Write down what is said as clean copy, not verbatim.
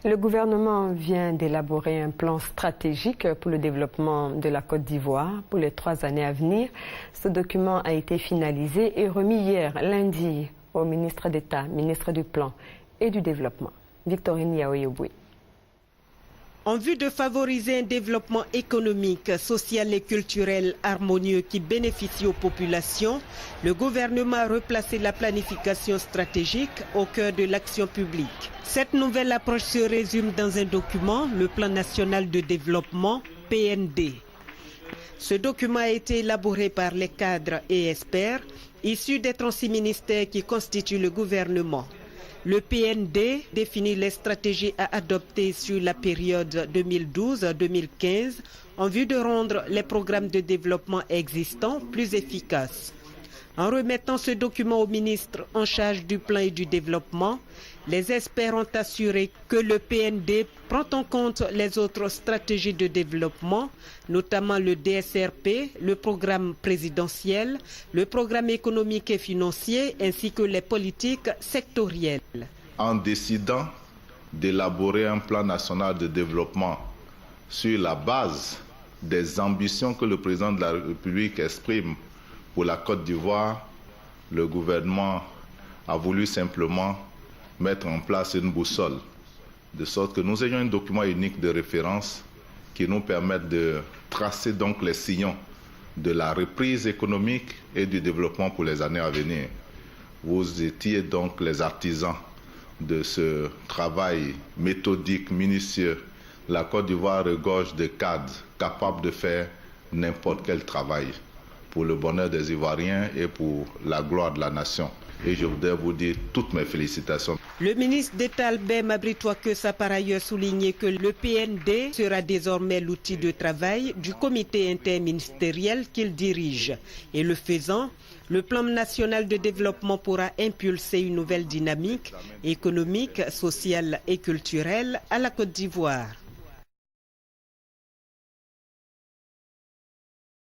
Le gouvernement vient d'élaborer un plan stratégique pour le développement de la Côte d'Ivoire pour les 3 années à venir. Ce document a été finalisé et remis hier, lundi, au ministre d'État, ministre du Plan et du Développement. Victorine Yaoyoboui. En vue de favoriser un développement économique, social et culturel harmonieux qui bénéficie aux populations, le gouvernement a replacé la planification stratégique au cœur de l'action publique. Cette nouvelle approche se résume dans un document, le Plan national de développement, PND. Ce document a été élaboré par les cadres et experts issus des 36 ministères qui constituent le gouvernement. Le PND définit les stratégies à adopter sur la période 2012-2015 en vue de rendre les programmes de développement existants plus efficaces. En remettant ce document au ministre en charge du plan et du développement, les experts ont assuré que le PND prend en compte les autres stratégies de développement, notamment le DSRP, le programme présidentiel, le programme économique et financier, ainsi que les politiques sectorielles. En décidant d'élaborer un plan national de développement sur la base des ambitions que le président de la République exprime pour la Côte d'Ivoire, le gouvernement a voulu simplement mettre en place une boussole, de sorte que nous ayons un document unique de référence qui nous permette de tracer donc les sillons de la reprise économique et du développement pour les années à venir. Vous étiez donc les artisans de ce travail méthodique, minutieux. La Côte d'Ivoire regorge de cadres capables de faire n'importe quel travail pour le bonheur des Ivoiriens et pour la gloire de la nation. Et je voudrais vous dire toutes mes félicitations. Le ministre d'État Albert Mabritouakos a par ailleurs souligné que le PND sera désormais l'outil de travail du comité interministériel qu'il dirige. Et le faisant, le plan national de développement pourra impulser une nouvelle dynamique économique, sociale et culturelle à la Côte d'Ivoire.